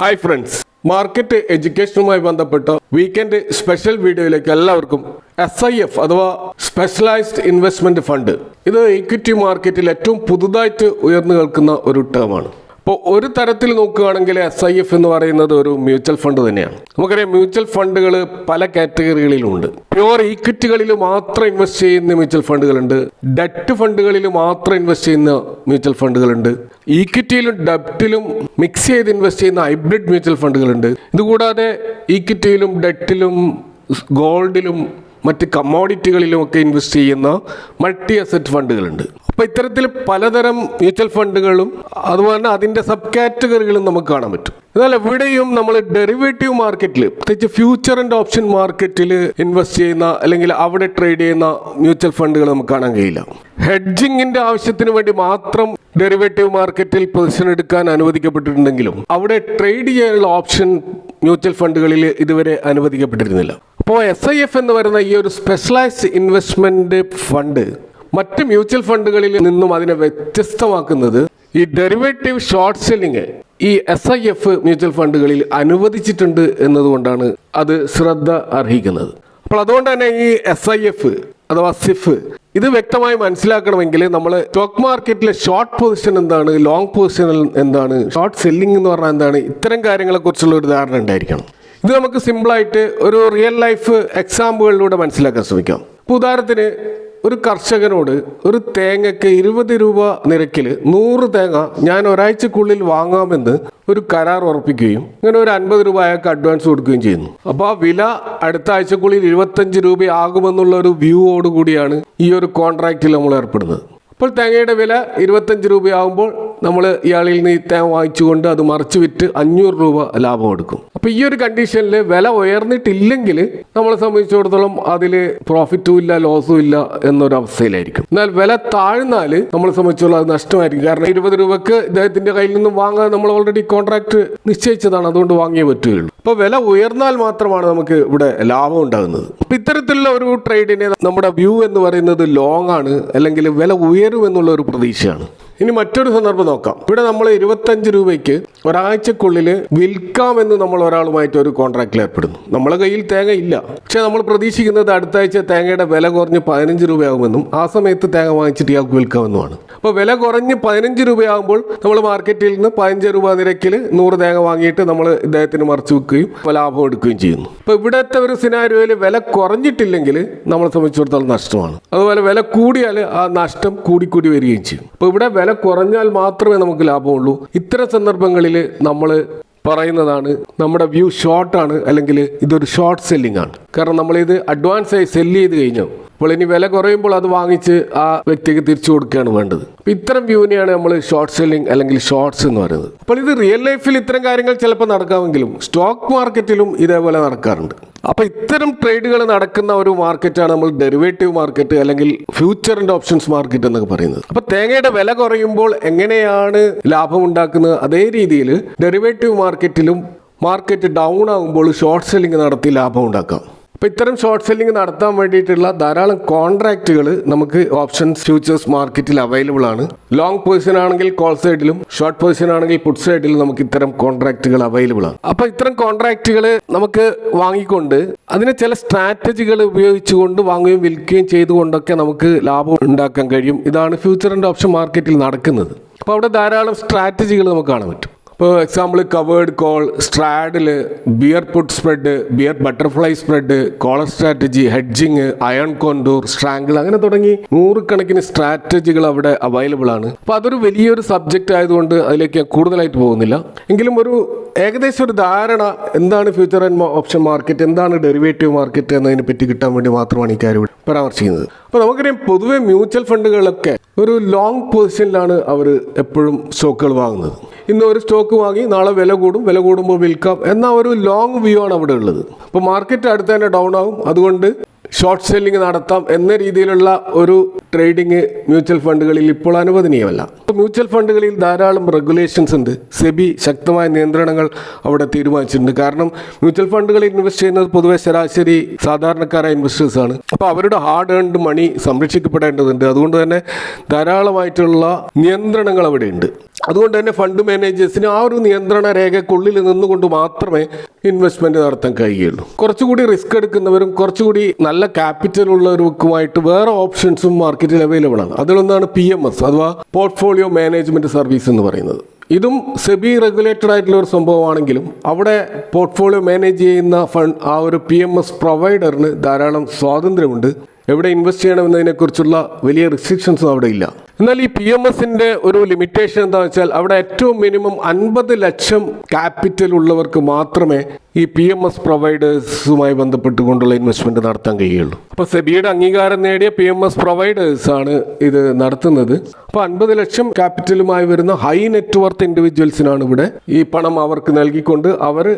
Hi friends, market എഡ്യൂക്കേഷനുമായി ബന്ധപ്പെട്ട weekend special വീഡിയോയിലേക്ക് എല്ലാവർക്കും SIF അഥവാ സ്പെഷ്യലൈസ്ഡ് ഇൻവെസ്റ്റ്മെന്റ് ഫണ്ട്, ഇത് ഇക്വിറ്റി മാർക്കറ്റിൽ ഏറ്റവും പുതുതായിട്ട് ഉയർന്നു കേൾക്കുന്ന ഒരു ടേമാണ്. അപ്പോൾ ഒരു തരത്തിൽ നോക്കുകയാണെങ്കിൽ SIF എന്ന് പറയുന്നത് ഒരു മ്യൂച്വൽ ഫണ്ട് തന്നെയാണ്. നമുക്കറിയാം, മ്യൂച്വൽ ഫണ്ടുകൾ പല കാറ്റഗറികളിലുണ്ട്. പ്യുവർ ഈക്വിറ്റികളിൽ മാത്രം ഇൻവെസ്റ്റ് ചെയ്യുന്ന മ്യൂച്വൽ ഫണ്ടുകളുണ്ട്, ഡെറ്റ് ഫണ്ടുകളിൽ മാത്രം ഇൻവെസ്റ്റ് ചെയ്യുന്ന മ്യൂച്വൽ ഫണ്ടുകളുണ്ട്, ഈക്വിറ്റിയിലും ഡെപ്റ്റിലും മിക്സ് ചെയ്ത് ഇൻവെസ്റ്റ് ചെയ്യുന്ന ഹൈബ്രിഡ് മ്യൂച്വൽ ഫണ്ടുകളുണ്ട്. ഇതുകൂടാതെ ഈക്വിറ്റിയിലും ഡെറ്റിലും ഗോൾഡിലും മറ്റ് കമ്മോഡിറ്റികളിലും ഒക്കെ ഇൻവെസ്റ്റ് ചെയ്യുന്ന മൾട്ടി അസറ്റ് ഫണ്ടുകളുണ്ട്. അപ്പോൾ ഇത്തരത്തിൽ പലതരം മ്യൂച്വൽ ഫണ്ടുകളും അതുപോലെ തന്നെ അതിൻ്റെ സബ് കാറ്റഗറികളും നമുക്ക് കാണാൻ പറ്റും. എന്നാൽ എവിടെയും നമ്മൾ ഡെറിവേറ്റീവ് മാർക്കറ്റിൽ, പ്രത്യേകിച്ച് ഫ്യൂച്ചർ ആൻഡ് ഓപ്ഷൻ മാർക്കറ്റിൽ ഇൻവെസ്റ്റ് ചെയ്യുന്ന അല്ലെങ്കിൽ അവിടെ ട്രേഡ് ചെയ്യുന്ന മ്യൂച്വൽ ഫണ്ടുകൾ നമുക്ക് കാണാൻ കഴിയില്ല. ഹെഡ്ജിങ്ങിന്റെ ആവശ്യത്തിന് വേണ്ടി മാത്രം ഡെറിവേറ്റീവ് മാർക്കറ്റിൽ പൊസിഷൻ എടുക്കാൻ അനുവദിക്കപ്പെട്ടിട്ടുണ്ടെങ്കിലും അവിടെ ട്രേഡ് ചെയ്യാനുള്ള ഓപ്ഷൻ മ്യൂച്വൽ ഫണ്ടുകളിൽ ഇതുവരെ അനുവദിക്കപ്പെട്ടിരുന്നില്ല. അപ്പോൾ SIF എന്ന് പറയുന്ന ഈ ഒരു സ്പെഷ്യലൈസ്ഡ് ഇൻവെസ്റ്റ്മെന്റ് ഫണ്ട് മറ്റ് മ്യൂച്വൽ ഫണ്ടുകളിൽ നിന്നും അതിനെ വ്യത്യസ്തമാക്കുന്നത് ഈ ഡെറിവേറ്റീവ് ഷോർട്ട് സെല്ലിങ് ഈ SIF മ്യൂച്വൽ ഫണ്ടുകളിൽ അനുവദിച്ചിട്ടുണ്ട് എന്നതുകൊണ്ടാണ് അത് ശ്രദ്ധ അർഹിക്കുന്നത്. അപ്പോൾ അതുകൊണ്ട് തന്നെ ഈ SIF അഥവാ SIF ഇത് വ്യക്തമായി മനസ്സിലാക്കണമെങ്കിൽ നമ്മൾ സ്റ്റോക്ക് മാർക്കറ്റിലെ ഷോർട്ട് പൊസിഷൻ എന്താണ്, ലോങ് പൊസിഷൻ എന്താണ്, ഷോർട്ട് സെല്ലിംഗ് എന്ന് പറഞ്ഞാൽ എന്താണ്, ഇത്തരം കാര്യങ്ങളെക്കുറിച്ചുള്ള ഒരു ധാരണ ഉണ്ടായിരിക്കണം. ഇത് നമുക്ക് സിമ്പിളായിട്ട് ഒരു റിയൽ ലൈഫ് എക്സാമ്പിളിലൂടെ മനസ്സിലാക്കാൻ ശ്രമിക്കാം. ഇപ്പോൾ ഉദാഹരണത്തിന്, ഒരു കർഷകനോട് ഒരു തേങ്ങയ്ക്ക് 20 രൂപ നിരക്കിൽ 100 തേങ്ങ ഞാൻ ഒരാഴ്ചക്കുള്ളിൽ വാങ്ങാമെന്ന് ഒരു കരാർ ഉറപ്പിക്കുകയും അങ്ങനെ ഒരു 50 രൂപ അയാൾക്ക് അഡ്വാൻസ് കൊടുക്കുകയും ചെയ്യുന്നു. അപ്പോൾ ആ വില അടുത്ത ആഴ്ചക്കുള്ളിൽ 25 രൂപയാകുമെന്നുള്ള ഒരു വ്യൂവോടുകൂടിയാണ് ഈ ഒരു കോൺട്രാക്റ്റിൽ നമ്മൾ ഏർപ്പെടുന്നത്. അപ്പോൾ തേങ്ങയുടെ വില 25 രൂപയാകുമ്പോൾ നമ്മൾ ഇയാളിൽ നിന്ന് ഈ തേങ്ങ വാങ്ങിച്ചുകൊണ്ട് അത് മറിച്ച് വിറ്റ് 500 രൂപ ലാഭം എടുക്കും. അപ്പോൾ ഈ ഒരു കണ്ടീഷനിൽ വില ഉയർന്നിട്ടില്ലെങ്കിൽ നമ്മളെ സംബന്ധിച്ചിടത്തോളം അതിൽ പ്രോഫിറ്റും ഇല്ല ലോസും ഇല്ല എന്നൊരു അവസ്ഥയിലായിരിക്കും. എന്നാൽ വില താഴ്ന്നാൽ നമ്മളെ സംബന്ധിച്ചോളം അത് നഷ്ടമായിരിക്കും. കാരണം 20 രൂപക്ക് ഇദ്ദേഹത്തിന്റെ കയ്യിൽ നിന്നും വാങ്ങാൻ നമ്മൾ ഓൾറെഡി കോൺട്രാക്ട് നിശ്ചയിച്ചതാണ്, അതുകൊണ്ട് വാങ്ങിയേ പറ്റുകയുള്ളൂ. അപ്പോൾ വില ഉയർന്നാൽ മാത്രമാണ് നമുക്ക് ഇവിടെ ലാഭം ഉണ്ടാകുന്നത്. അപ്പോൾ ഇത്തരത്തിലുള്ള ഒരു ട്രേഡിനെ നമ്മുടെ വ്യൂ എന്ന് പറയുന്നത് ലോങ് ആണ്, അല്ലെങ്കിൽ വില ഉയരുമെന്നുള്ള ഒരു പ്രതീക്ഷയാണ്. ഇനി മറ്റൊരു സന്ദർഭം നോക്കാം. ഇവിടെ നമ്മൾ 25 രൂപയ്ക്ക് ഒരാഴ്ചക്കുള്ളിൽ വിൽക്കാമെന്ന് നമ്മൾ ഒരാളുമായിട്ട് ഒരു കോൺട്രാക്റ്റിൽ ഏർപ്പെടുന്നു. നമ്മളെ കയ്യിൽ തേങ്ങ ഇല്ല, പക്ഷെ നമ്മൾ പ്രതീക്ഷിക്കുന്നത് അടുത്ത ആഴ്ച തേങ്ങയുടെ വില കുറഞ്ഞ് 15 രൂപയാകുമെന്നും ആ സമയത്ത് തേങ്ങ വാങ്ങിച്ചിട്ട് ഇയാൾക്ക് വിൽക്കാമെന്നുമാണ്. അപ്പോൾ വില കുറഞ്ഞ് 15 രൂപയാകുമ്പോൾ നമ്മൾ മാർക്കറ്റിൽ നിന്ന് 15 രൂപ നിരക്കിൽ 100 തേങ്ങ വാങ്ങിയിട്ട് നമ്മൾ ഇദ്ദേഹത്തിന് മറിച്ച് വിൽക്കുകയും ലാഭം എടുക്കുകയും ചെയ്യുന്നു. അപ്പോൾ ഇവിടുത്തെ ഒരു സിനാരിയോയിൽ വില കുറഞ്ഞിട്ടില്ലെങ്കിൽ നമ്മളെ സംബന്ധിച്ചിടത്തോളം നഷ്ടമാണ്. അതുപോലെ വില കൂടിയാൽ ആ നഷ്ടം കൂടിക്കൂടി വരികയും ചെയ്യും. അപ്പോൾ ഇവിടെ വില കുറഞ്ഞാൽ മാത്രമേ നമുക്ക് ലാഭമുള്ളൂ. ഇത്തരം സന്ദർഭങ്ങളിൽ നമ്മൾ പറയുന്നതാണ് നമ്മുടെ വ്യൂ ഷോർട്ടാണ്, അല്ലെങ്കിൽ ഇതൊരു ഷോർട്ട് സെല്ലിംഗ് ആണ്. കാരണം നമ്മളിത് അഡ്വാൻസായി സെല്ല് ചെയ്ത് കഴിഞ്ഞു. അപ്പോൾ ഇനി വില കുറയുമ്പോൾ അത് വാങ്ങിച്ച് ആ വ്യക്തിക്ക് തിരിച്ചു കൊടുക്കുകയാണ് വേണ്ടത്. അപ്പോൾ ഇത്തരം വ്യൂവിനെയാണ് നമ്മൾ ഷോർട്ട് സെല്ലിംഗ് അല്ലെങ്കിൽ ഷോർട്ട്സ് എന്ന് പറയുന്നത്. അപ്പോൾ ഇത് റിയൽ ലൈഫിൽ ഇത്തരം കാര്യങ്ങൾ ചിലപ്പോൾ നടക്കാമെങ്കിലും സ്റ്റോക്ക് മാർക്കറ്റിലും ഇതേപോലെ നടക്കാറുണ്ട്. അപ്പോൾ ഇത്തരം ട്രേഡുകൾ നടക്കുന്ന ഒരു മാർക്കറ്റാണ് നമ്മൾ ഡെറിവേറ്റീവ് മാർക്കറ്റ് അല്ലെങ്കിൽ ഫ്യൂച്ചർ ആൻഡ് ഓപ്ഷൻസ് മാർക്കറ്റ് എന്നൊക്കെ പറയുന്നത്. അപ്പോൾ തേങ്ങയുടെ വില കുറയുമ്പോൾ എങ്ങനെയാണ് ലാഭം ഉണ്ടാക്കുന്നത്, അതേ രീതിയിൽ ഡെറിവേറ്റീവ് മാർക്കറ്റിലും മാർക്കറ്റ് ഡൗൺ ആകുമ്പോൾ ഷോർട്ട് സെല്ലിംഗ് നടത്തി ലാഭം ഉണ്ടാക്കാം. അപ്പോൾ ഇത്തരം ഷോർട്ട് സെല്ലിംഗ് നടത്താൻ വേണ്ടിയിട്ടുള്ള ധാരാളം കോൺട്രാക്റ്റുകൾ നമുക്ക് ഓപ്ഷൻസ് ഫ്യൂച്ചേഴ്സ് മാർക്കറ്റിൽ അവൈലബിൾ ആണ്. ലോങ് പൊസിഷൻ ആണെങ്കിൽ കോൾ സൈഡിലും ഷോർട്ട് പൊസിഷൻ ആണെങ്കിൽ പുട്ട് സൈഡിലും നമുക്ക് ഇത്തരം കോൺട്രാക്റ്റുകൾ അവൈലബിൾ ആണ്. അപ്പോൾ ഇത്തരം കോൺട്രാക്റ്റുകൾ നമുക്ക് വാങ്ങിക്കൊണ്ട് അതിന് ചില സ്ട്രാറ്റജികൾ ഉപയോഗിച്ചുകൊണ്ട് വാങ്ങുകയും വിൽക്കുകയും ചെയ്തുകൊണ്ടൊക്കെ നമുക്ക് ലാഭം ഉണ്ടാക്കാൻ കഴിയും. ഇതാണ് ഫ്യൂച്ചർ ആൻഡ് ഓപ്ഷൻ മാർക്കറ്റിൽ നടക്കുന്നത്. അപ്പോൾ അവിടെ ധാരാളം സ്ട്രാറ്റജികൾ നമുക്ക് കാണാൻ പറ്റും. ഇപ്പോൾ example covered call, straddle, bear put spread, bear butterfly spread, collar strategy, hedging, iron condor, strangle, അങ്ങനെ തുടങ്ങി 100 കണക്കിന് സ്ട്രാറ്റജികൾ അവിടെ അവൈലബിൾ ആണ്. അപ്പോൾ അതൊരു വലിയൊരു സബ്ജക്റ്റ് ആയതുകൊണ്ട് അതിലേക്ക് ഞാൻ കൂടുതലായിട്ട് പോകുന്നില്ല. എങ്കിലും ഒരു ഏകദേശം ഒരു ധാരണ എന്താണ് ഫ്യൂച്ചർ ആൻഡ് ഓപ്ഷൻ മാർക്കറ്റ്, എന്താണ് ഡെറിവേറ്റീവ് മാർക്കറ്റ് എന്നതിനെ പറ്റി കിട്ടാൻ വേണ്ടി മാത്രമാണ് ഈ കാര്യം പരാമർശിക്കുന്നത്. അപ്പോൾ നമുക്കറിയാം, പൊതുവെ മ്യൂച്വൽ ഫണ്ടുകളിലൊക്കെ ഒരു ലോങ് പൊസിഷനിലാണ് അവർ എപ്പോഴും സ്റ്റോക്കുകൾ വാങ്ങുന്നത്. ഇന്ന് ഒരു സ്റ്റോക്ക് വാങ്ങി നാളെ വില കൂടും, വില കൂടുമ്പോൾ വിൽക്കാം എന്ന ഒരു ലോങ് വ്യൂ ആണ് അവിടെ ഉള്ളത്. അപ്പോൾ മാർക്കറ്റ് അടുത്ത് തന്നെ ഡൗൺ ആകും, അതുകൊണ്ട് ഷോർട്ട് സെല്ലിംഗ് നടത്താം എന്ന രീതിയിലുള്ള ഒരു ട്രേഡിംഗ് മ്യൂച്വൽ ഫണ്ടുകളിൽ ഇപ്പോൾ അനുവദനീയമല്ല. മ്യൂച്വൽ ഫണ്ടുകളിൽ ധാരാളം റെഗുലേഷൻസ് ഉണ്ട്. സെബി ശക്തമായ നിയന്ത്രണങ്ങൾ അവിടെ തീരുമാനിച്ചിട്ടുണ്ട്. കാരണം മ്യൂച്വൽ ഫണ്ടുകളിൽ ഇൻവെസ്റ്റ് ചെയ്യുന്നത് പൊതുവെ ശരാശരി സാധാരണക്കാരായ ഇൻവെസ്റ്റേഴ്സാണ്. അപ്പോൾ അവരുടെ ഹാർഡ് ഏൺഡ് മണി സംരക്ഷിക്കപ്പെടേണ്ടതുണ്ട്. അതുകൊണ്ട് തന്നെ ധാരാളമായിട്ടുള്ള നിയന്ത്രണങ്ങൾ അവിടെ ഉണ്ട്. അതുകൊണ്ട് തന്നെ ഫണ്ട് മാനേജേഴ്സിന് ആ ഒരു നിയന്ത്രണ രേഖയ്ക്കുള്ളിൽ നിന്നുകൊണ്ട് മാത്രമേ ഇൻവെസ്റ്റ്മെന്റ് നടത്താൻ കഴിയുള്ളൂ. കുറച്ചുകൂടി റിസ്ക് എടുക്കുന്നവരും കുറച്ചുകൂടി നല്ല ക്യാപിറ്റൽ ഉള്ളവർക്കുമായിട്ട് വേറെ ഓപ്ഷൻസും മാർക്കറ്റിൽ അവൈലബിൾ ആണ്. അതിലൊന്നാണ് PMS അഥവാ പോർട്ട്ഫോളിയോ മാനേജ്മെന്റ് സർവീസ് എന്ന് പറയുന്നത്. ഇതും സെബി റെഗുലേറ്റഡ് ആയിട്ടുള്ള ഒരു സംഭവമാണെങ്കിലും അവിടെ പോർട്ട്ഫോളിയോ മാനേജ് ചെയ്യുന്ന ഫണ്ട് ആ ഒരു PMS പ്രൊവൈഡറിന് ധാരാളം സ്വാതന്ത്ര്യമുണ്ട്. എവിടെ ഇൻവെസ്റ്റ് ചെയ്യണമെന്നതിനെക്കുറിച്ചുള്ള വലിയ റിസ്ട്രിക്ഷൻസും അവിടെ ഇല്ല. എന്നാൽ ഈ PMSന്റെ ഒരു ലിമിറ്റേഷൻ എന്താണെന്ന് വെച്ചാൽ അവിടെ ഏറ്റവും മിനിമം 50 ലക്ഷം ക്യാപിറ്റൽ ഉള്ളവർക്ക് മാത്രമേ ഈ PMS പ്രൊവൈഡേഴ്സുമായി ബന്ധപ്പെട്ടുകൊണ്ടുള്ള ഇൻവെസ്റ്റ്മെന്റ് നടത്താൻ കഴിയുള്ളൂ. അപ്പോൾ സെബിയുടെ അംഗീകാരം നേടിയ PMS പ്രൊവൈഡേഴ്സ് ആണ് ഇത് നടത്തുന്നത്. അപ്പോൾ 50 ലക്ഷം ക്യാപിറ്റലുമായി വരുന്ന ഹൈ നെറ്റ്വർത്ത് ഇൻഡിവിജ്വൽസിനാണ് ഇവിടെ ഈ പണം അവർക്ക് നൽകിക്കൊണ്ട് അവർ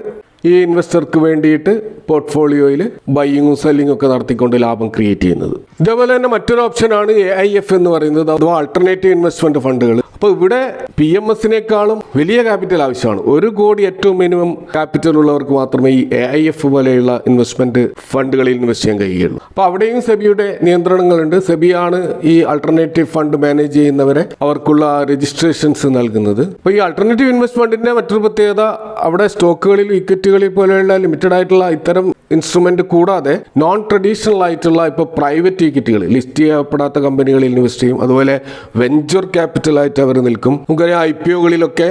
ഈ ഇൻവെസ്റ്റർക്ക് വേണ്ടിയിട്ട് പോർട്ട്ഫോളിയോയിൽ ബൈയിങ്ങും സെല്ലിങ്ങും ഒക്കെ നടത്തിക്കൊണ്ട് ലാഭം ക്രിയേറ്റ് ചെയ്യുന്നത്. ഇതേപോലെ തന്നെ മറ്റൊരു ഓപ്ഷനാണ് AIF എന്ന് പറയുന്നത്, അഥവാ ആൾട്ടർനേറ്റീവ് ഇൻവെസ്റ്റ്മെന്റ് ഫണ്ടുകൾ. അപ്പോൾ ഇവിടെ PMSനേക്കാളും വലിയ ക്യാപിറ്റൽ ആവശ്യമാണ്. 1 കോടി ഏറ്റവും മിനിമം ക്യാപിറ്റൽ ഉള്ളവർക്ക് മാത്രമേ ഈ AIF പോലെയുള്ള ഇൻവെസ്റ്റ്മെന്റ് ഫണ്ടുകളിൽ ഇൻവെസ്റ്റ് ചെയ്യാൻ കഴിയുള്ളൂ. അപ്പോൾ അവിടെയും സെബിയുടെ നിയന്ത്രണങ്ങളുണ്ട്. സെബിയാണ് ഈ ആൾട്ടർനേറ്റീവ് ഫണ്ട് മാനേജ് ചെയ്യുന്നവരെ അവർക്കുള്ള രജിസ്ട്രേഷൻസ് നൽകുന്നത്. അപ്പോൾ ഈ ആൾട്ടർനേറ്റീവ് ഇൻവെസ്റ്റ്മെന്റിന്റെ മറ്റൊരു പ്രത്യേകത അവിടെ സ്റ്റോക്കുകളിൽ ഇക്വിറ്റികളിൽ പോലെയുള്ള ലിമിറ്റഡ് ആയിട്ടുള്ള ഇത്തരം ഇൻസ്ട്രുമെന്റ് കൂടാതെ നോൺ ട്രഡീഷണൽ ആയിട്ടുള്ള ഇപ്പോൾ പ്രൈവറ്റ് ഇക്വിറ്റികൾ ലിസ്റ്റ് ചെയ്യപ്പെടാത്ത കമ്പനികളിൽ ഇൻവെസ്റ്റ് ചെയ്യും. അതുപോലെ വെഞ്ചർ ക്യാപിറ്റൽ ആയിട്ട് അവർ നിൽക്കും. നമുക്കറിയാം IPOകളിലൊക്കെ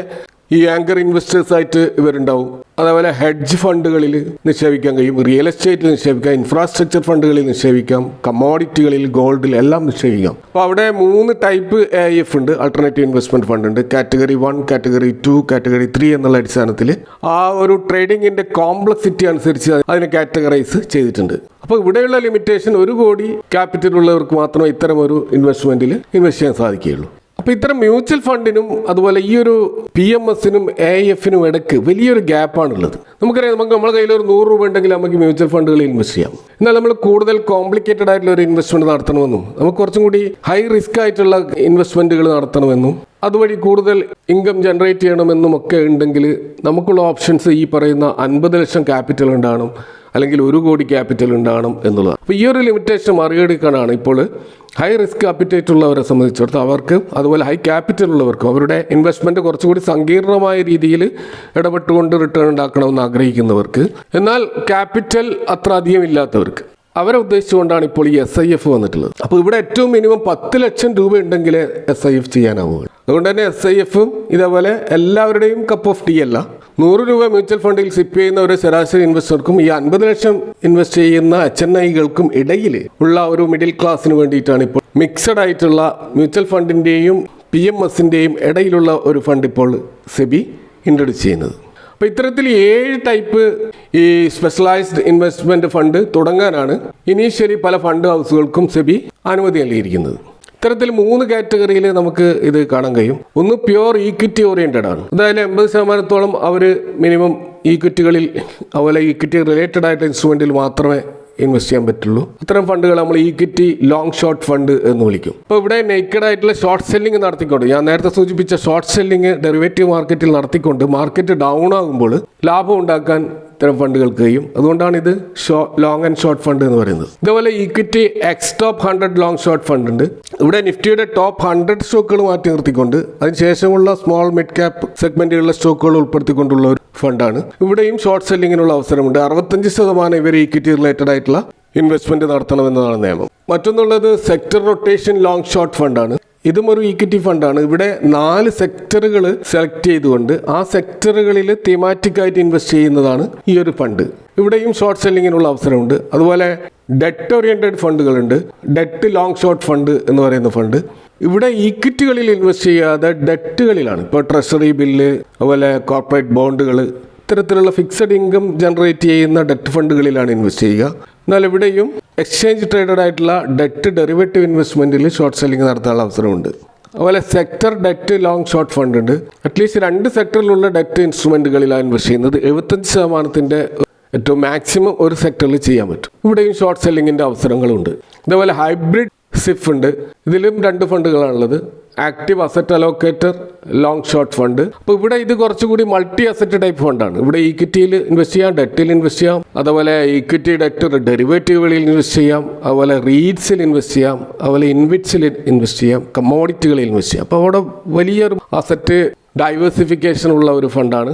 ഈ ആങ്കർ ഇൻവെസ്റ്റേഴ്സ് ആയിട്ട് ഇവരുണ്ടാവും. അതേപോലെ ഹെഡ്ജ് ഫണ്ടുകളിൽ നിക്ഷേപിക്കാൻ കഴിയും, റിയൽ എസ്റ്റേറ്റിൽ നിക്ഷേപിക്കാം, ഇൻഫ്രാസ്ട്രക്ചർ ഫണ്ടുകളിൽ നിക്ഷേപിക്കാം, കമ്മോഡിറ്റികളിൽ, ഗോൾഡിൽ എല്ലാം നിക്ഷേപിക്കാം. അപ്പോൾ അവിടെ 3 ടൈപ്പ് AIF ഉണ്ട്. ആൾട്ടർനേറ്റീവ് ഇൻവെസ്റ്റ്മെന്റ് ഫണ്ട് ഉണ്ട്. കാറ്റഗറി 1, കാറ്റഗറി 2, കാറ്റഗറി 3 എന്നുള്ള അടിസ്ഥാനത്തിൽ ആ ഒരു ട്രേഡിങ്ങിന്റെ കോംപ്ലക്സിറ്റി അനുസരിച്ച് അതിനെ കാറ്റഗറൈസ് ചെയ്തിട്ടുണ്ട്. അപ്പോൾ ഇവിടെയുള്ള ലിമിറ്റേഷൻ 1 കോടി ക്യാപിറ്റൽ ഉള്ളവർക്ക് മാത്രമേ ഇത്തരം ഒരു ഇൻവെസ്റ്റ്മെന്റിൽ ഇൻവെസ്റ്റ് ചെയ്യാൻ സാധിക്കുകയുള്ളൂ. അപ്പോൾ ഇത്തരം മ്യൂച്വൽ ഫണ്ടിനും അതുപോലെ ഈ ഒരു PMSനും AIFനും ഇടയ്ക്ക് വലിയൊരു ഗ്യാപ്പാണുള്ളത്. നമുക്കറിയാം, നമ്മുടെ കയ്യിൽ ഒരു 100 രൂപ ഉണ്ടെങ്കിൽ നമുക്ക് മ്യൂച്വൽ ഫണ്ടുകളിൽ ഇൻവെസ്റ്റ് ചെയ്യാം. എന്നാൽ നമ്മൾ കൂടുതൽ കോംപ്ലിക്കേറ്റഡ് ആയിട്ടുള്ള ഒരു ഇൻവെസ്റ്റ്മെന്റ് നടത്തണമെന്നും നമുക്ക് കുറച്ചും കൂടി ഹൈ റിസ്ക് ആയിട്ടുള്ള ഇൻവെസ്റ്റ്മെന്റുകൾ നടത്തണമെന്നും അതുവഴി കൂടുതൽ ഇൻകം ജനറേറ്റ് ചെയ്യണമെന്നും ഒക്കെ ഉണ്ടെങ്കിൽ നമുക്കുള്ള ഓപ്ഷൻസ് ഈ പറയുന്ന 50 ലക്ഷം ക്യാപിറ്റൽ ഉണ്ടാകണം, അല്ലെങ്കിൽ 1 കോടി ക്യാപിറ്റൽ ഉണ്ടാകണം എന്നുള്ളത്. അപ്പോൾ ഈ ഒരു ലിമിറ്റേഷൻ മറികടക്കാനാണ് ഇപ്പോൾ ഹൈ റിസ്ക് അപ്പിറ്റേറ്റ് ഉള്ളവരെ സംബന്ധിച്ചിടത്തോളം അവർക്ക്, അതുപോലെ ഹൈ ക്യാപിറ്റൽ ഉള്ളവർക്കും അവരുടെ ഇൻവെസ്റ്റ്മെൻറ്റ് കുറച്ചുകൂടി സങ്കീർണമായ രീതിയിൽ ഇടപെട്ടുകൊണ്ട് റിട്ടേൺ ഉണ്ടാക്കണമെന്ന് ആഗ്രഹിക്കുന്നവർക്ക്, എന്നാൽ ക്യാപിറ്റൽ അത്ര അധികം ഇല്ലാത്തവർക്ക് അവരെ ഉദ്ദേശിച്ചുകൊണ്ടാണ് ഇപ്പോൾ ഈ SIF വന്നിട്ടുള്ളത്. അപ്പോൾ ഇവിടെ ഏറ്റവും മിനിമം 10 ലക്ഷം രൂപ ഉണ്ടെങ്കിലേ SIF ചെയ്യാനാവുകയുള്ളൂ. അതുകൊണ്ട് തന്നെ SIFും ഇതേപോലെ എല്ലാവരുടെയും കപ്പ് ഓഫ് ടീ അല്ല. 100 രൂപ മ്യൂച്വൽ ഫണ്ടിൽ സിപ്പ് ചെയ്യുന്ന ഒരു ശരാശരി ഇൻവെസ്റ്റർക്കും ഈ 50 ലക്ഷം ഇൻവെസ്റ്റ് ചെയ്യുന്ന HNIകൾക്കും ഇടയിൽ ഉള്ള ഒരു മിഡിൽ ക്ലാസ്സിന് വേണ്ടിയിട്ടാണ് ഇപ്പോൾ മിക്സഡ് ആയിട്ടുള്ള മ്യൂച്വൽ ഫണ്ടിൻ്റെയും PMSൻ്റെയും ഇടയിലുള്ള ഒരു ഫണ്ട് ഇപ്പോൾ സെബി ഇൻട്രൊഡ്യൂസ് ചെയ്യുന്നത്. അപ്പോൾ ഇത്തരത്തിൽ 7 ടൈപ്പ് ഈ സ്പെഷ്യലൈസ്ഡ് ഇൻവെസ്റ്റ്മെൻറ്റ് ഫണ്ട് തുടങ്ങാനാണ് ഇനീഷ്യലി പല ഫണ്ട് ഹൗസുകൾക്കും സെബി അനുമതി നൽകിയിരിക്കുന്നത്. ഇത്തരത്തിൽ 3 കാറ്റഗറിയിൽ നമുക്ക് ഇത് കാണാൻ കഴിയും. ഒന്ന് പ്യുവർ ഈക്വിറ്റി ഓറിയൻറ്റഡ് ആണ്. അതായത് 80% അവർ മിനിമം ഈക്വിറ്റികളിൽ, അതുപോലെ ഈക്വിറ്റി റിലേറ്റഡ് ആയിട്ട് ഇൻസ്ട്രുമെൻറ്റിൽ മാത്രമേ ഇൻവെസ്റ്റ് ചെയ്യാൻ പറ്റുള്ളൂ. ഇത്തരം ഫണ്ടുകൾ നമ്മൾ ഈക്വിറ്റി ലോങ് ഷോർട്ട് ഫണ്ട് എന്ന് വിളിക്കും. അപ്പോൾ ഇവിടെ നെയ്ക്കഡ് ആയിട്ടുള്ള ഷോർട്ട് സെല്ലിംഗ് നടത്തിക്കൊണ്ട്, ഞാൻ നേരത്തെ സൂചിപ്പിച്ച ഷോർട്ട് സെല്ലിംഗ് ഡെറിവേറ്റീവ് മാർക്കറ്റിൽ നടത്തിക്കൊണ്ട് മാർക്കറ്റ് ഡൗൺ ആകുമ്പോൾ ലാഭം ഉണ്ടാക്കാൻ ഇത്തരം ഫണ്ടുകൾക്ക് കഴിയും. അതുകൊണ്ടാണ് ഇത് ലോങ് ആൻഡ് ഷോർട്ട് ഫണ്ട് എന്ന് പറയുന്നത്. ഇതേപോലെ equity X top 100 long short fund ഉണ്ട്. ഇവിടെ നിഫ്റ്റിയുടെ ടോപ്പ് 100 സ്റ്റോക്കുകൾ മാറ്റി നിർത്തിക്കൊണ്ട് അതിനുശേഷമുള്ള സ്മോൾ മിഡ് ക്യാപ് സെഗ്മെന്റുകളിലെ സ്റ്റോക്കുകൾ ഉൾപ്പെടുത്തിക്കൊണ്ടുള്ള ഒരു ഫണ്ടാണ്. ഇവിടെയും ഷോർട്ട് സെല്ലിങ്ങിനുള്ള അവസരമുണ്ട്. 65% ഇവർ ഈക്വിറ്റി റിലേറ്റഡ് ആയിട്ടുള്ള ഇൻവെസ്റ്റ്മെന്റ് നടത്തണമെന്നതാണ് നിയമം. മറ്റൊന്നുള്ളത് സെക്ടർ റൊട്ടേഷൻ ലോങ് ഷോർട്ട് ഫണ്ടാണ്. ഇതും ഒരു ഈക്വിറ്റി ഫണ്ടാണ്. ഇവിടെ 4 സെക്ടറുകൾ സെലക്ട് ചെയ്തുകൊണ്ട് ആ സെക്ടറുകളിൽ തീമാറ്റിക് ആയിട്ട് ഇൻവെസ്റ്റ് ചെയ്യുന്നതാണ് ഈ ഒരു ഫണ്ട്. ഇവിടെയും ഷോർട്ട് സെല്ലിങ്ങിനുള്ള അവസരമുണ്ട്. അതുപോലെ ഡെറ്റ് ഓറിയന്റഡ് ഫണ്ടുകളുണ്ട്. ഡെറ്റ് ലോങ് ഷോർട്ട് ഫണ്ട് എന്ന് പറയുന്ന ഫണ്ട് ഇവിടെ ഈക്വിറ്റികളിൽ ഇൻവെസ്റ്റ് ചെയ്യാതെ ഡെറ്റുകളിലാണ്. ഇപ്പോൾ ട്രഷറി ബില്ല്, അതുപോലെ കോർപ്പറേറ്റ് ബോണ്ടുകൾ, ഇത്തരത്തിലുള്ള ഫിക്സഡ് ഇൻകം ജനറേറ്റ് ചെയ്യുന്ന ഡെറ്റ് ഫണ്ടുകളിലാണ് ഇൻവെസ്റ്റ് ചെയ്യുക. എന്നാൽ ഇവിടെയും എക്സ്ചേഞ്ച് ട്രേഡഡ് ആയിട്ടുള്ള ഡെറ്റ് ഡെറിവേറ്റീവ് ഇൻവെസ്റ്റ്മെൻറ്റിൽ ഷോർട്ട് സെല്ലിംഗ് നടത്താനുള്ള അവസരമുണ്ട്. അതുപോലെ sector debt long short fund ഉണ്ട്. അറ്റ്ലീസ്റ്റ് 2 സെക്ടറിലുള്ള ഡെറ്റ് ഇൻസ്ട്രുമെൻറ്റുകളിലാണ് ഇൻവെസ്റ്റ് ചെയ്യുന്നത്. 75% ഏറ്റവും മാക്സിമം ഒരു സെക്ടറിൽ ചെയ്യാൻ പറ്റും. ഇവിടെയും ഷോർട്ട് സെല്ലിങ്ങിൻ്റെ അവസരങ്ങളുണ്ട്. ഇതേപോലെ ഹൈബ്രിഡ് സിഫ് ഉണ്ട്. ഇതിലും 2 ഫണ്ടുകളാണുള്ളത്. Active asset allocator long short fund. അപ്പോൾ ഇവിടെ ഇത് കുറച്ചുകൂടി മൾട്ടി അസറ്റ് ടൈപ്പ് ഫണ്ടാണ്. ഇവിടെ ഈക്വിറ്റിയിൽ ഇൻവെസ്റ്റ് ചെയ്യാം, ഡെറ്റിൽ ഇൻവെസ്റ്റ് ചെയ്യാം, അതുപോലെ ഈക്വിറ്റി ഡെറ്റ് ഡെറിവേറ്റീവുകളിൽ ഇൻവെസ്റ്റ് ചെയ്യാം, അതുപോലെ റീറ്റ്സിൽ ഇൻവെസ്റ്റ് ചെയ്യാം, അതുപോലെ ഇൻവിറ്റ്സിൽ ഇൻവെസ്റ്റ് ചെയ്യാം, കമ്മോഡിറ്റികളിൽ ഇൻവെസ്റ്റ് ചെയ്യാം. അപ്പോൾ അവിടെ വലിയൊരു അസറ്റ് ഡൈവേഴ്സിഫിക്കേഷൻ ഉള്ള ഒരു ഫണ്ടാണ്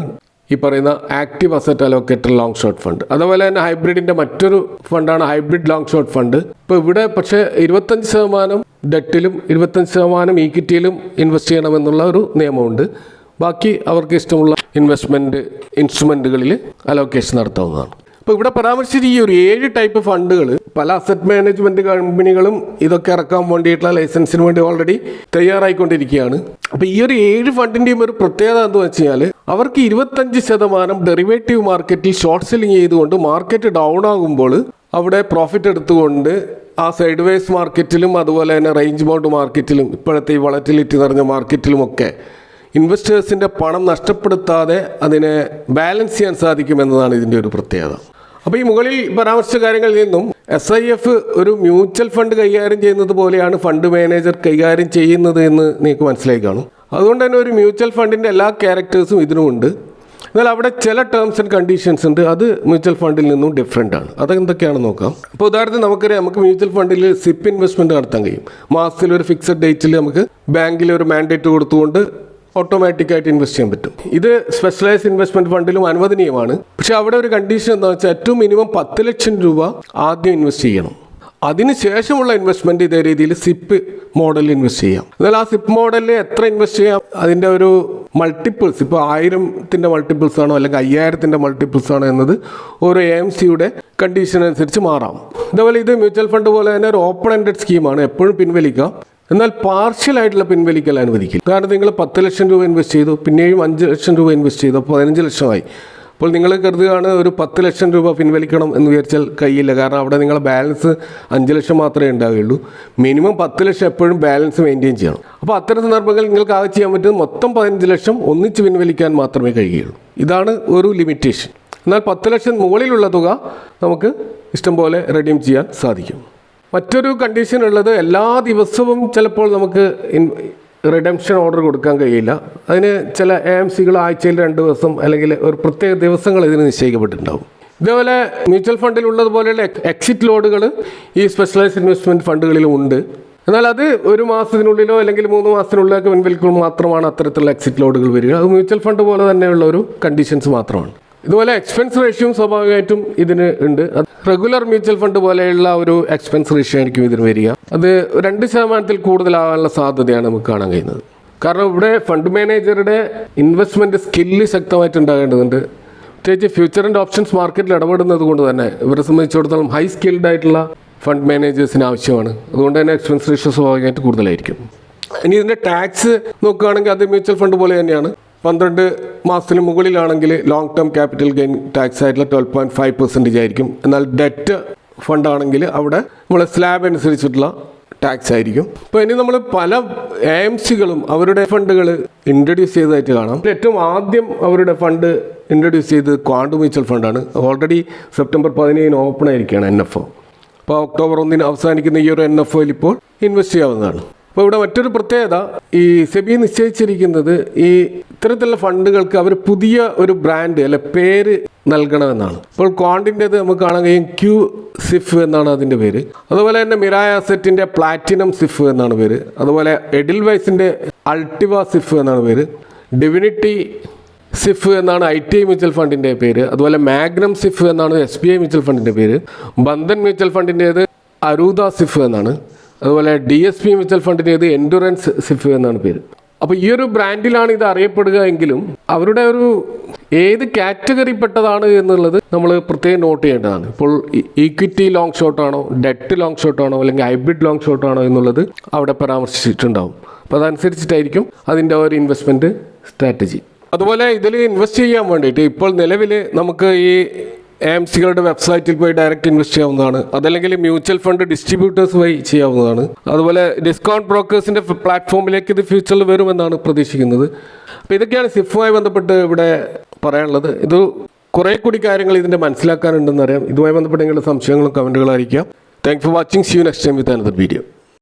ഈ പറയുന്ന active asset allocated long short fund. അതുപോലെ തന്നെ ഹൈബ്രിഡിൻ്റെ മറ്റൊരു ഫണ്ടാണ് ഹൈബ്രിഡ് ലോങ് ഷോർട്ട് ഫണ്ട്. ഇപ്പോൾ ഇവിടെ പക്ഷേ 25% ഡെറ്റിലും 25% ഈക്വിറ്റിയിലും ഇൻവെസ്റ്റ് ചെയ്യണമെന്നുള്ള ഒരു നിയമമുണ്ട്. ബാക്കി അവർക്ക് ഇഷ്ടമുള്ള ഇൻവെസ്റ്റ്മെൻറ്റ് ഇൻസ്ട്രുമെൻറ്റുകളിൽ അലോക്കേഷൻ നടത്താവുന്നതാണ്. അപ്പോൾ ഇവിടെ പരാമർശിച്ച ഈ ഒരു 7 ടൈപ്പ് ഫണ്ടുകൾ പല അസറ്റ് മാനേജ്മെൻറ്റ് കമ്പനികളും ഇതൊക്കെ ഇറക്കാൻ വേണ്ടിയിട്ടുള്ള ലൈസൻസിന് വേണ്ടി ഓൾറെഡി തയ്യാറായിക്കൊണ്ടിരിക്കുകയാണ്. അപ്പോൾ ഈ ഒരു 7 ഫണ്ടിൻ്റെയും ഒരു പ്രത്യേകത എന്താണെന്ന് വെച്ച് കഴിഞ്ഞാൽ അവർക്ക് 25% ഡെറിവേറ്റീവ് മാർക്കറ്റിൽ ഷോർട്ട് സെല്ലിങ് ചെയ്തുകൊണ്ട് മാർക്കറ്റ് ഡൗൺ ആകുമ്പോൾ അവിടെ പ്രോഫിറ്റ് എടുത്തുകൊണ്ട് ആ സൈഡ് വേസ് മാർക്കറ്റിലും അതുപോലെ തന്നെ റേഞ്ച് ബൗണ്ട് മാർക്കറ്റിലും ഇപ്പോഴത്തെ ഈ വളറ്റിലിറ്റി നിറഞ്ഞ മാർക്കറ്റിലുമൊക്കെ ഇൻവെസ്റ്റേഴ്സിൻ്റെ പണം നഷ്ടപ്പെടുത്താതെ അതിനെ ബാലൻസ് ചെയ്യാൻ സാധിക്കുമെന്നതാണ് ഇതിൻ്റെ ഒരു പ്രത്യേകത. അപ്പോൾ ഈ മുകളിൽ പരാമർശിച്ച കാര്യങ്ങളിൽ നിന്നും SIF ഒരു മ്യൂച്വൽ ഫണ്ട് കൈകാര്യം ചെയ്യുന്നത് പോലെയാണ് ഫണ്ട് മാനേജർ കൈകാര്യം ചെയ്യുന്നത് എന്ന് നിങ്ങൾക്ക് മനസ്സിലായി കാണും. അതുകൊണ്ട് തന്നെ ഒരു മ്യൂച്വൽ ഫണ്ടിൻ്റെ എല്ലാ ക്യാരക്ടേഴ്സും ഇതിനുമുണ്ട്. എന്നാൽ അവിടെ ചില ടേംസ് ആൻഡ് കണ്ടീഷൻസ് ഉണ്ട്, അത് മ്യൂച്വൽ ഫണ്ടിൽ നിന്നും ഡിഫറെൻ്റ് ആണ്. അതെന്തൊക്കെയാണെന്ന് നോക്കാം. ഇപ്പോൾ ഉദാഹരണത്തിന് നമുക്ക് മ്യൂച്വൽ ഫണ്ടിൽ SIP ഇൻവെസ്റ്റ്മെൻറ്റ് നടത്താൻ കഴിയും. മാസത്തിൽ ഒരു ഫിക്സഡ് ഡേറ്റിൽ നമുക്ക് ബാങ്കിൽ ഒരു മാൻഡേറ്റ് കൊടുത്തുകൊണ്ട് ഓട്ടോമാറ്റിക്കായിട്ട് ഇൻവെസ്റ്റ് ചെയ്യാൻ പറ്റും. ഇത് സ്പെഷ്യലൈസ്ഡ് ഇൻവെസ്റ്റ്മെൻറ്റ് ഫണ്ടിലും അനുവദനീയമാണ്. പക്ഷേ അവിടെ ഒരു കണ്ടീഷൻ എന്താണെന്ന് വെച്ചാൽ ഏറ്റവും മിനിമം 10 ലക്ഷം രൂപ ആദ്യം ഇൻവെസ്റ്റ് ചെയ്യണം. അതിനുശേഷമുള്ള ഇൻവെസ്റ്റ്മെൻറ്റ് ഇതേ രീതിയിൽ SIP മോഡലിൽ ഇൻവെസ്റ്റ് ചെയ്യാം. എന്നാൽ ആ SIP മോഡലിൽ എത്ര ഇൻവെസ്റ്റ് ചെയ്യാം, അതിൻ്റെ ഒരു മൾട്ടിപ്പിൾസ്, ഇപ്പോൾ 1000ൻ്റെ മൾട്ടിപ്പിൾസ് ആണോ അല്ലെങ്കിൽ 5000ൻ്റെ മൾട്ടിപ്പിൾസ് ആണോ എന്നത് ഓരോ AMCയുടെ കണ്ടീഷൻ അനുസരിച്ച് മാറാം. അതുപോലെ ഇത് മ്യൂച്വൽ ഫണ്ട് പോലെ തന്നെ ഒരു ഓപ്പൺ എൻഡഡ് സ്കീമാണ്, എപ്പോഴും പിൻവലിക്കാം. എന്നാൽ പാർഷ്യലായിട്ടുള്ള പിൻവലിക്കൽ അനുവദിക്കില്ല. കാരണം നിങ്ങൾ 10 ലക്ഷം രൂപ ഇൻവെസ്റ്റ് ചെയ്തു, പിന്നെയും 5 ലക്ഷം രൂപ ഇൻവെസ്റ്റ് ചെയ്തു, അപ്പോൾ 15 ലക്ഷമായി. അപ്പോൾ നിങ്ങൾ കരുതുകയാണ് ഒരു 10 ലക്ഷം രൂപ പിൻവലിക്കണം എന്ന് വിചാരിച്ചാൽ കഴിയില്ല. കാരണം അവിടെ നിങ്ങളുടെ ബാലൻസ് 5 ലക്ഷം മാത്രമേ ഉണ്ടാവുകയുള്ളൂ. മിനിമം 10 ലക്ഷം എപ്പോഴും ബാലൻസ് മെയിൻറ്റെയിൻ ചെയ്യണം. അപ്പോൾ അത്തരം സന്ദർഭങ്ങളിൽ നിങ്ങൾക്ക് ആകെ ചെയ്യാൻ പറ്റുന്നത് മൊത്തം 15 ലക്ഷം ഒന്നിച്ച് പിൻവലിക്കാൻ മാത്രമേ കഴിയുകയുള്ളൂ. ഇതാണ് ഒരു ലിമിറ്റേഷൻ. എന്നാൽ 10 ലക്ഷം മുകളിലുള്ള തുക നമുക്ക് ഇഷ്ടം പോലെ റെഡീം ചെയ്യാൻ സാധിക്കും. മറ്റൊരു കണ്ടീഷൻ ഉള്ളത്, എല്ലാ ദിവസവും ചിലപ്പോൾ നമുക്ക് റിഡംഷൻ ഓർഡർ കൊടുക്കാൻ കഴിയില്ല. അതിന് ചില AMCകൾ ആഴ്ചയിൽ 2 ദിവസം അല്ലെങ്കിൽ ഒരു പ്രത്യേക ദിവസങ്ങൾ ഇതിന് നിശ്ചയിക്കപ്പെട്ടിട്ടുണ്ടാവും. ഇതേപോലെ മ്യൂച്വൽ ഫണ്ടിലുള്ളതുപോലെയുള്ള എക്സിറ്റ് ലോഡുകൾ ഈ സ്പെഷ്യലൈസ്ഡ് ഇൻവെസ്റ്റ്മെൻറ്റ് ഫണ്ടുകളിലും ഉണ്ട്. എന്നാൽ അത് 1 മാസത്തിനുള്ളിലോ അല്ലെങ്കിൽ 3 മാസത്തിനുള്ളിലൊക്കെ പിൻവലിക്കുമ്പോൾ മാത്രമാണ് അത്തരത്തിലുള്ള എക്സിറ്റ് ലോഡുകൾ വരിക. അത് മ്യൂച്വൽ ഫണ്ട് പോലെ തന്നെയുള്ള ഒരു കണ്ടീഷൻസ് മാത്രമാണ്. ഇതുപോലെ എക്സ്പെൻസ് റേഷ്യോയും സ്വാഭാവികമായിട്ടും ഇതിന് ഉണ്ട്. റെഗുലർ മ്യൂച്വൽ ഫണ്ട് പോലെയുള്ള ഒരു എക്സ്പെൻസ് റേഷ്യോ ആയിരിക്കും ഇതിന് വരിക. അത് 2% കൂടുതലാകാനുള്ള സാധ്യതയാണ് നമുക്ക് കാണാൻ കഴിയുന്നത്. കാരണം ഇവിടെ ഫണ്ട് മാനേജറുടെ ഇൻവെസ്റ്റ്മെൻറ്റ് സ്കില്ല് ശക്തമായിട്ട് ഉണ്ടാകേണ്ടതുണ്ട്. പ്രത്യേകിച്ച് ഫ്യൂച്ചർ ആൻഡ് ഓപ്ഷൻസ് മാർക്കറ്റിൽ ഇടപെടുന്നത് കൊണ്ട് തന്നെ ഇവരെ സംബന്ധിച്ചിടത്തോളം ഹൈ സ്കിൽഡ് ആയിട്ടുള്ള ഫണ്ട് മാനേജേഴ്സിന് ആവശ്യമാണ്. അതുകൊണ്ട് തന്നെ എക്സ്പെൻസ് റേഷ്യോ സ്വാഭാവികമായിട്ട് കൂടുതലായിരിക്കും. ഇനി ഇതിൻ്റെ ടാക്സ് നോക്കുകയാണെങ്കിൽ അത് മ്യൂച്വൽ ഫണ്ട് പോലെ തന്നെയാണ്. 12 മാസത്തിന് മുകളിലാണെങ്കിൽ long term capital gain tax ആയിട്ടുള്ള 12.5% ആയിരിക്കും. എന്നാൽ ഡെറ്റ് ഫണ്ടാണെങ്കിൽ അവിടെ നമ്മൾ സ്ലാബ് അനുസരിച്ചിട്ടുള്ള ടാക്സ് ആയിരിക്കും. ഇപ്പോൾ ഇനി നമ്മൾ പല AMCകളും അവരുടെ ഫണ്ടുകൾ ഇൻട്രൊഡ്യൂസ് ചെയ്തതായിട്ട് കാണാം. ഏറ്റവും ആദ്യം അവരുടെ ഫണ്ട് ഇൻട്രൊഡ്യൂസ് ചെയ്തത് ക്വാണ്ട് മ്യൂച്വൽ ഫണ്ടാണ്. ഓൾറെഡി സെപ്റ്റംബർ 17 ഓപ്പൺ ആയിരിക്കുകയാണ് NFO. അപ്പോൾ ഒക്ടോബർ 1 അവസാനിക്കുന്ന ഈ ഒരു NFOയിൽ ഇപ്പോൾ ഇൻവെസ്റ്റ് ചെയ്യാവുന്നതാണ്. അപ്പോൾ ഇവിടെ മറ്റൊരു പ്രത്യേകത, ഈ SEBI നിശ്ചയിച്ചിരിക്കുന്നത് ഈ ഇത്തരത്തിലുള്ള ഫണ്ടുകൾക്ക് അവർ പുതിയ ഒരു ബ്രാൻഡ് അല്ലെ പേര് നൽകണമെന്നാണ്. ഇപ്പോൾ ക്വാണ്ടിൻ്റെത് നമുക്ക് കാണാൻ കഴിയും QSIF എന്നാണ് അതിൻ്റെ പേര്. അതുപോലെ തന്നെ മിറായ അസറ്റിൻ്റെ പ്ലാറ്റിനം SIF എന്നാണ് പേര്. അതുപോലെ എഡിൽവൈസിൻ്റെ അൾട്ടിവ SIF എന്നാണ് പേര്. ഡിവിനിറ്റി SIF എന്നാണ് ITI മ്യൂച്വൽ ഫണ്ടിൻ്റെ പേര്. അതുപോലെ മാഗ്നം SIF എന്നാണ് SBI മ്യൂച്വൽ ഫണ്ടിൻ്റെ പേര്. ബന്ധൻ മ്യൂച്വൽ ഫണ്ടിൻ്റേത് അരൂത SIF എന്നാണ്. അതുപോലെ DSP മ്യൂച്വൽ ഫണ്ടിൻ്റേത് എൻഡുറൻസ് SIF എന്നാണ് പേര്. അപ്പോൾ ഈ ഒരു ബ്രാൻഡിലാണ് ഇത് അറിയപ്പെടുക എങ്കിലും അവരുടെ ഒരു ഏത് കാറ്റഗറി പെട്ടതാണ് എന്നുള്ളത് നമ്മൾ പ്രത്യേകം നോട്ട് ചെയ്യേണ്ടതാണ്. ഇപ്പോൾ ഈക്വിറ്റി ലോങ് ഷോർട്ടാണോ, ഡെറ്റ് ലോങ് ഷോർട്ടാണോ, അല്ലെങ്കിൽ ഹൈബ്രിഡ് ലോങ് ഷോർട്ടാണോ എന്നുള്ളത് അവിടെ പരാമർശിച്ചിട്ടുണ്ടാവും. അപ്പോൾ അതനുസരിച്ചിട്ടായിരിക്കും അതിൻ്റെ ഒരു ഇൻവെസ്റ്റ്മെൻറ്റ് സ്ട്രാറ്റജി. അതുപോലെ ഇതിൽ ഇൻവെസ്റ്റ് ചെയ്യാൻ വേണ്ടിയിട്ട് ഇപ്പോൾ നിലവിൽ നമുക്ക് ഈ AMCകളുടെ വെബ്സൈറ്റിൽ പോയി ഡയറക്റ്റ് ഇൻവെസ്റ്റ് ചെയ്യാവുന്നതാണ്. അതല്ലെങ്കിൽ മ്യൂച്വൽ ഫണ്ട് ഡിസ്ട്രിബ്യൂട്ടേഴ്സ് വഴി ചെയ്യാവുന്നതാണ്. അതുപോലെ ഡിസ്കൗണ്ട് ബ്രോക്കേഴ്സിൻ്റെ പ്ലാറ്റ്ഫോമിലേക്ക് ഇത് ഫ്യൂച്ചറിൽ വരുമെന്നാണ് പ്രതീക്ഷിക്കുന്നത്. അപ്പോൾ ഇതൊക്കെയാണ് SIFുമായി ബന്ധപ്പെട്ട് ഇവിടെ പറയാനുള്ളത്. ഇത് കുറേ കൂടി കാര്യങ്ങൾ ഇതിൻ്റെ മനസ്സിലാക്കാനുണ്ടെന്ന് അറിയാം. ഇതുമായി ബന്ധപ്പെട്ട് നിങ്ങളുടെ സംശയങ്ങളും കമൻറ്റുകളും അറിയിക്കാം. Thanks for watching. See you next time with another video.